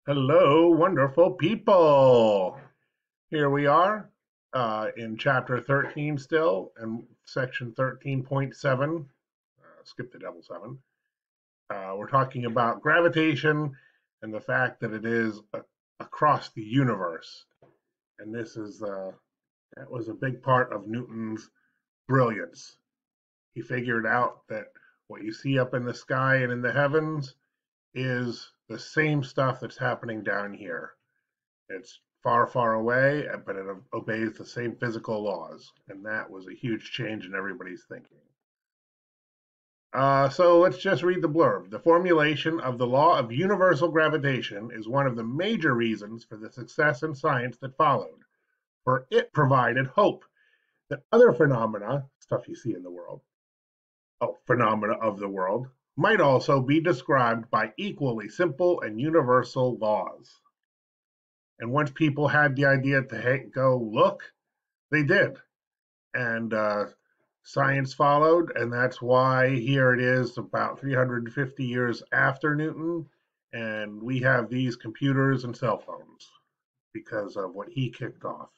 Hello, wonderful people. Here we are in chapter 13 still, and section 13.7. Skip the double seven. We're talking about gravitation and the fact that it is across the universe. And that was a big part of Newton's brilliance. He figured out that what you see up in the sky and in the heavens is the same stuff that's happening down here. It's far, far away, but it obeys the same physical laws. And that was a huge change in everybody's thinking. So let's just read the blurb. The formulation of the law of universal gravitation is one of the major reasons for the success in science that followed, for it provided hope that other phenomena, stuff you see in the world, phenomena of the world, might also be described by equally simple and universal laws. And once people had the idea to go look, they did. And science followed. And that's why here it is about 350 years after Newton. And we have these computers and cell phones because of what he kicked off.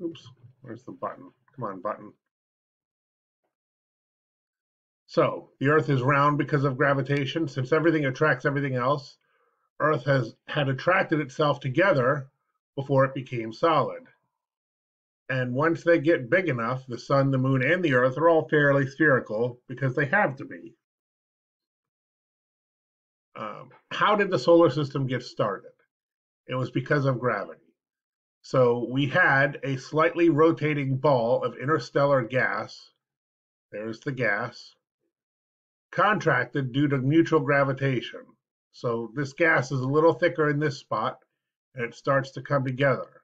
Oops, where's the button? Come on, button. So the Earth is round because of gravitation. Since everything attracts everything else, Earth had attracted itself together before it became solid. And once they get big enough, the sun, the moon, and the earth are all fairly spherical because they have to be. How did the solar system get started? It was because of gravity. So we had a slightly rotating ball of interstellar gas. There's the gas, contracted due to neutral gravitation. So this gas is a little thicker in this spot, and it starts to come together.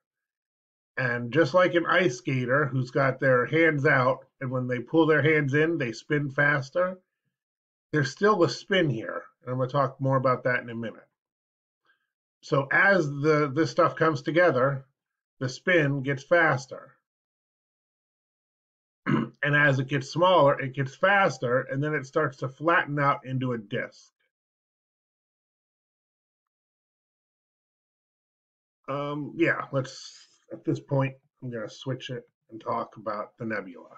And just like an ice skater who's got their hands out, and when they pull their hands in, they spin faster, there's still a spin here. And I'm going to talk more about that in a minute. So as this stuff comes together, the spin gets faster. And as it gets smaller, it gets faster, and then it starts to flatten out into a disk. Yeah, at this point, I'm going to switch it and talk about the nebula.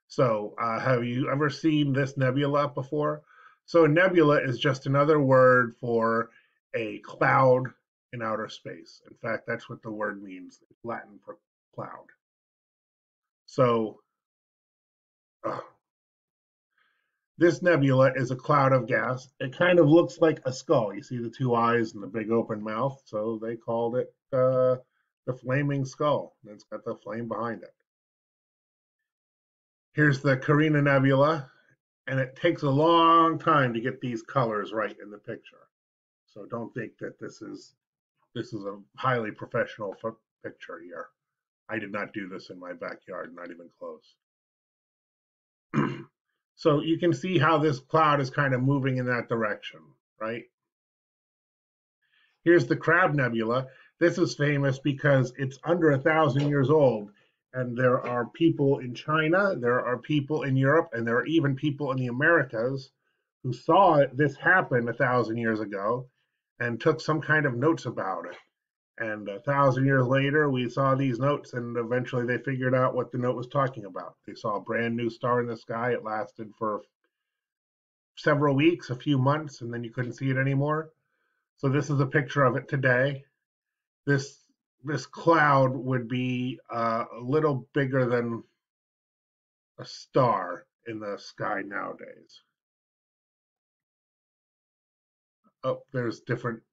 So, have you ever seen this nebula before? So, a nebula is just another word for a cloud in outer space. In fact, that's what the word means. It's Latin for cloud. So, uh, this nebula is a cloud of gas. It kind of looks like a skull. You see the two eyes and the big open mouth. So, they called it the flaming skull. It's got the flame behind it. Here's the Carina Nebula, and it takes a long time to get these colors right in the picture. So don't think that this is a highly professional picture here. I did not do this in my backyard, not even close. So you can see how this cloud is kind of moving in that direction, right? Here's the Crab Nebula. This is famous because it's under 1,000 years old, and there are people in China, there are people in Europe, and there are even people in the Americas who saw this happen 1,000 years ago and took some kind of notes about it. And 1,000 years later, we saw these notes, and eventually they figured out what the note was talking about. They saw a brand new star in the sky. It lasted for several weeks, a few months, and then you couldn't see it anymore. So this is a picture of it today. This this cloud would be a little bigger than a star in the sky nowadays. Oh, there's different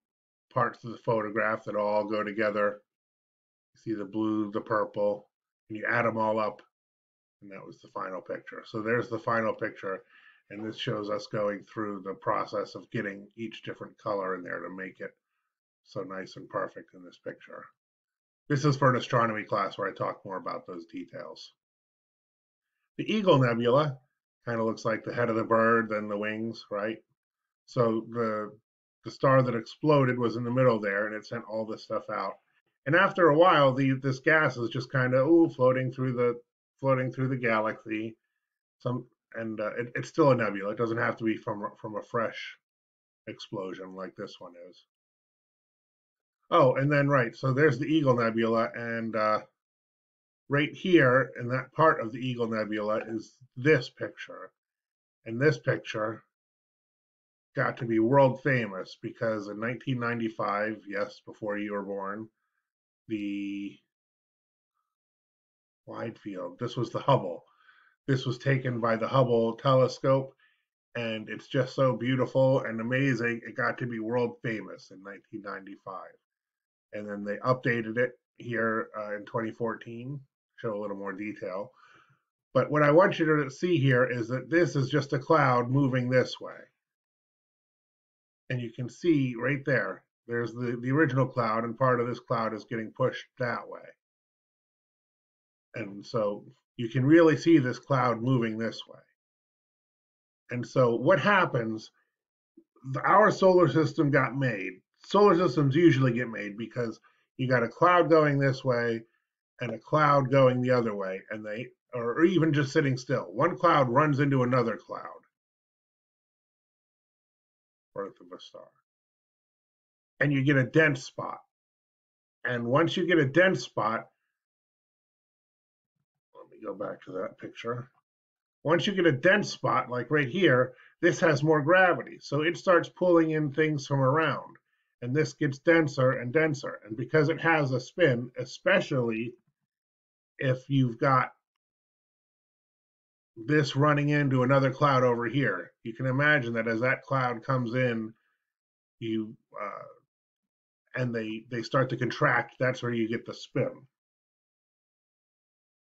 parts of the photograph that all go together. You see the blue, the purple, and you add them all up, and that was the final picture. So there's the final picture, and this shows us going through the process of getting each different color in there to make it so nice and perfect in this picture. This is for an astronomy class where I talk more about those details. The Eagle Nebula kind of looks like the head of the bird, then the wings, right? So the star that exploded was in the middle there, and it sent all this stuff out. And after a while, this gas is just kind of floating through the galaxy. It's still a nebula. It doesn't have to be from a fresh explosion like this one is. Oh, and then right, so there's the Eagle Nebula, and right here in that part of the Eagle Nebula is this picture. And this picture got to be world famous because in 1995, yes, before you were born, the wide field, this was the Hubble. This was taken by the Hubble telescope, and it's just so beautiful and amazing. It got to be world famous in 1995. And then they updated it here in 2014, show a little more detail. But what I want you to see here is that this is just a cloud moving this way. And you can see right there, there's the original cloud, and part of this cloud is getting pushed that way. And so you can really see this cloud moving this way. And so what happens, our solar system got made. Solar systems usually get made because you got a cloud going this way and a cloud going the other way, and they, or even just sitting still. One cloud runs into another cloud, birth of a star, and you get a dense spot. And once you get a dense spot, let me go back to that picture. Once you get a dense spot, like right here, this has more gravity. So it starts pulling in things from around. And this gets denser and denser. And because it has a spin, especially if you've got this running into another cloud over here, you can imagine that as that cloud comes in, you and they start to contract, that's where you get the spin.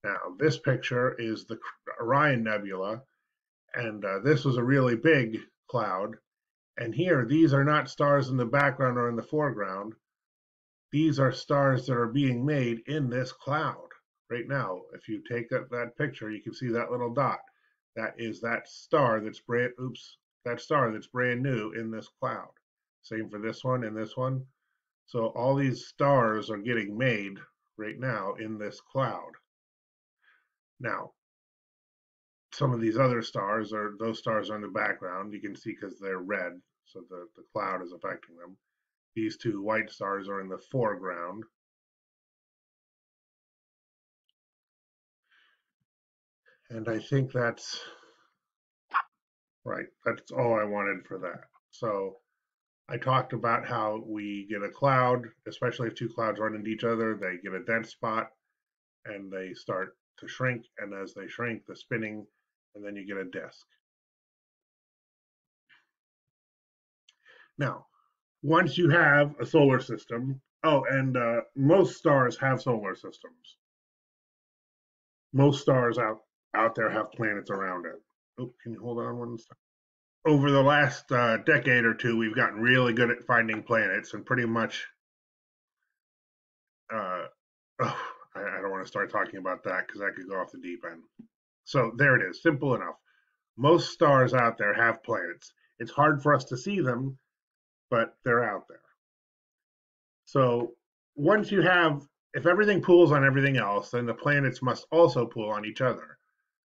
Now, this picture is the Orion Nebula, and this was a really big cloud. And here, these are not stars in the background or in the foreground. These are stars that are being made in this cloud right now. If you take that picture, you can see that little dot. That is that star that's brand new in this cloud. Same for this one and this one. So all these stars are getting made right now in this cloud. Now, some of these other stars are, those stars are in the background. You can see because they're red, so the cloud is affecting them. These two white stars are in the foreground. And I think that's right. That's all I wanted for that. So I talked about how we get a cloud, especially if two clouds run into each other, they get a dense spot and they start to shrink. And as they shrink, the spinning, and then you get a disk. Now, once you have a solar system, oh, and most stars have solar systems. Most stars out there have planets around it. Oh, can you hold on one second? Over the last decade or two, we've gotten really good at finding planets, and pretty much, uh, oh, I don't want to start talking about that because that could go off the deep end. So there it is, simple enough. Most stars out there have planets. It's hard for us to see them, but they're out there. So once you have, if everything pulls on everything else, then the planets must also pull on each other.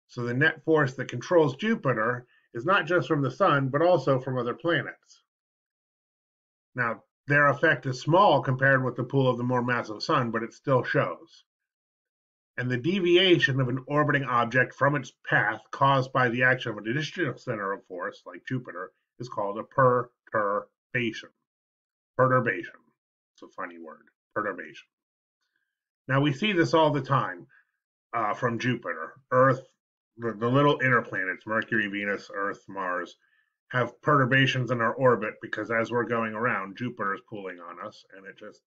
So the net force that controls Jupiter is not just from the sun, but also from other planets. Now, their effect is small compared with the pull of the more massive sun, but it still shows. And the deviation of an orbiting object from its path caused by the action of an additional center of force, like Jupiter, is called a perturbation. Perturbation. It's a funny word. Perturbation. Now, we see this all the time from Jupiter. Earth, the little inner planets, Mercury, Venus, Earth, Mars, have perturbations in our orbit because as we're going around, Jupiter is pulling on us and it just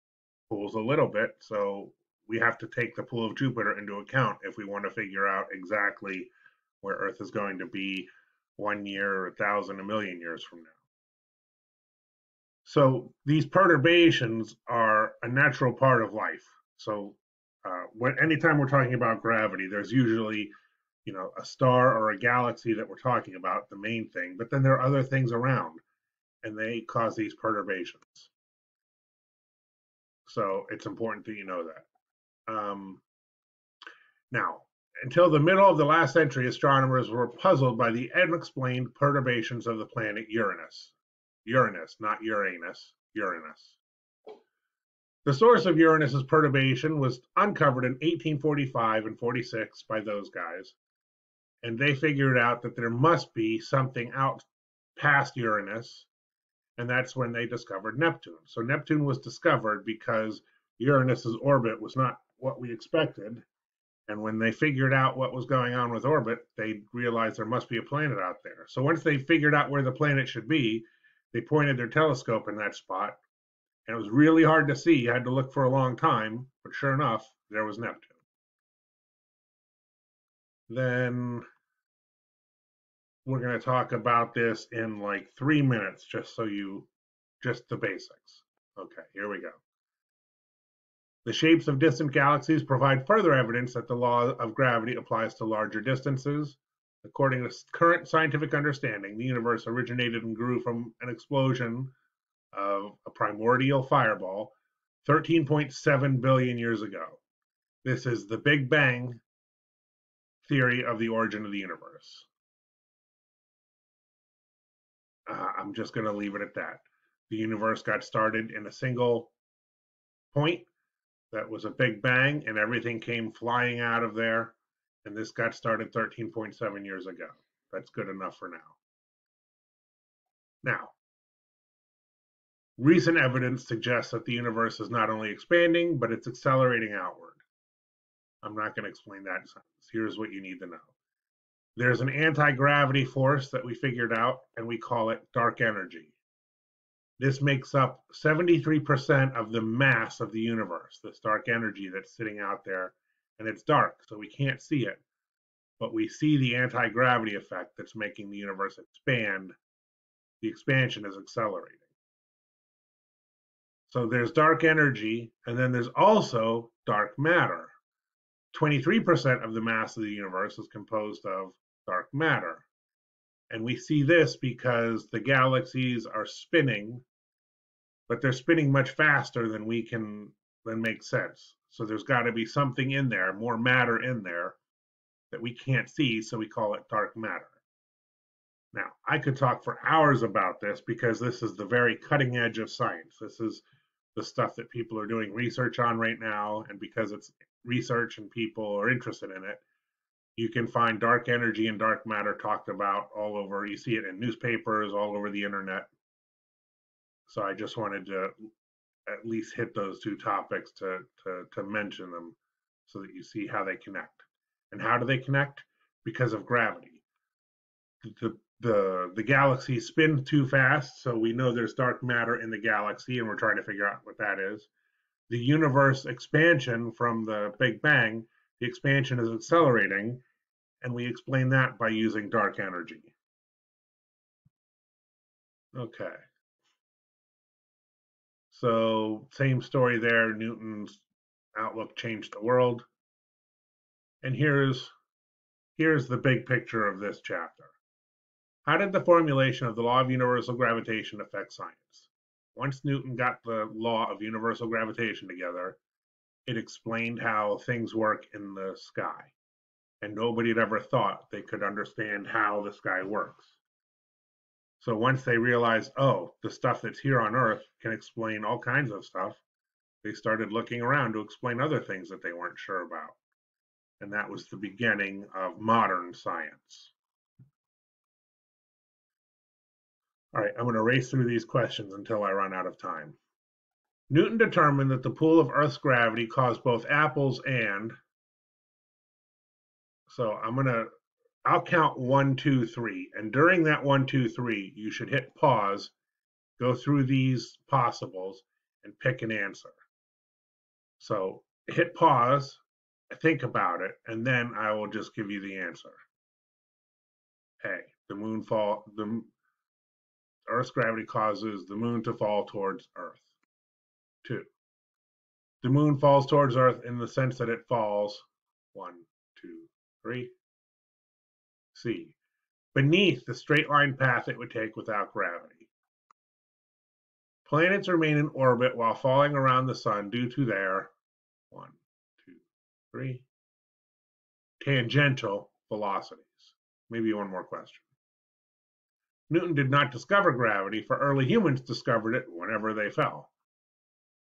pulls a little bit. So we have to take the pull of Jupiter into account if we want to figure out exactly where Earth is going to be 1 year, 1,000, a million years from now. So these perturbations are a natural part of life. So anytime we're talking about gravity, there's usually a star or a galaxy that we're talking about, the main thing, but then there are other things around and they cause these perturbations. So it's important that you know that. Now, until the middle of the last century, astronomers were puzzled by the unexplained perturbations of the planet Uranus. Uranus, not Uranus, Uranus. The source of Uranus's perturbation was uncovered in 1845 and 46 by those guys, and they figured out that there must be something out past Uranus, and that's when they discovered Neptune. So Neptune was discovered because Uranus's orbit was not what we expected, and when they figured out what was going on with orbit, they realized there must be a planet out there. So once they figured out where the planet should be, they pointed their telescope in that spot, and it was really hard to see. You had to look for a long time, but sure enough, there was Neptune. Then we're going to talk about this in like 3 minutes, just the basics. Okay, here we go. The shapes of distant galaxies provide further evidence that the law of gravity applies to larger distances. According to current scientific understanding, the universe originated and grew from an explosion of a primordial fireball 13.7 billion years ago. This is the Big Bang theory of the origin of the universe. I'm just going to leave it at that. The universe got started in a single point that was a Big Bang, and everything came flying out of there. And this got started 13.7 years ago. That's good enough for now. Now, recent evidence suggests that the universe is not only expanding, but it's accelerating outward. I'm not going to explain that in sentence. Here's what you need to know. There's an anti-gravity force that we figured out, and we call it dark energy. This makes up 73% of the mass of the universe, this dark energy that's sitting out there, and it's dark, so we can't see it. But we see the anti-gravity effect that's making the universe expand. The expansion is accelerating. So there's dark energy, and then there's also dark matter. 23% of the mass of the universe is composed of dark matter. And we see this because the galaxies are spinning, but they're spinning much faster than makes sense. So there's got to be something in there, more matter in there that we can't see, so we call it dark matter. Now, I could talk for hours about this because this is the very cutting edge of science. This is the stuff that people are doing research on right now, and because it's research and people are interested in it, you can find dark energy and dark matter talked about all over. You see it in newspapers, all over the internet. So I just wanted to at least hit those two topics to mention them so that you see how they connect. And how do they connect? Because of gravity. The galaxy spins too fast, so we know there's dark matter in the galaxy, and we're trying to figure out what that is. The universe expansion from the Big Bang, the expansion is accelerating, and we explain that by using dark energy. Okay. So same story there. Newton's outlook changed the world. And here's the big picture of this chapter. How did the formulation of the law of universal gravitation affect science? Once Newton got the law of universal gravitation together, it explained how things work in the sky. And nobody had ever thought they could understand how the sky works. So once they realized, oh, the stuff that's here on Earth can explain all kinds of stuff, they started looking around to explain other things that they weren't sure about. And that was the beginning of modern science. All right, I'm going to race through these questions until I run out of time. Newton determined that the pull of Earth's gravity caused both apples and, so I'll count 1, 2, 3. And during that 1, 2, 3, you should hit pause, go through these possibles, and pick an answer. So hit pause, think about it, and then I will just give you the answer. A, the Earth's gravity causes the moon to fall towards Earth. 2, the moon falls towards Earth in the sense that it falls 1, 2, 3. C, beneath the straight line path it would take without gravity. Planets remain in orbit while falling around the sun due to their 1, 2, 3 tangential velocities. Maybe one more question. Newton did not discover gravity, for early humans discovered it whenever they fell.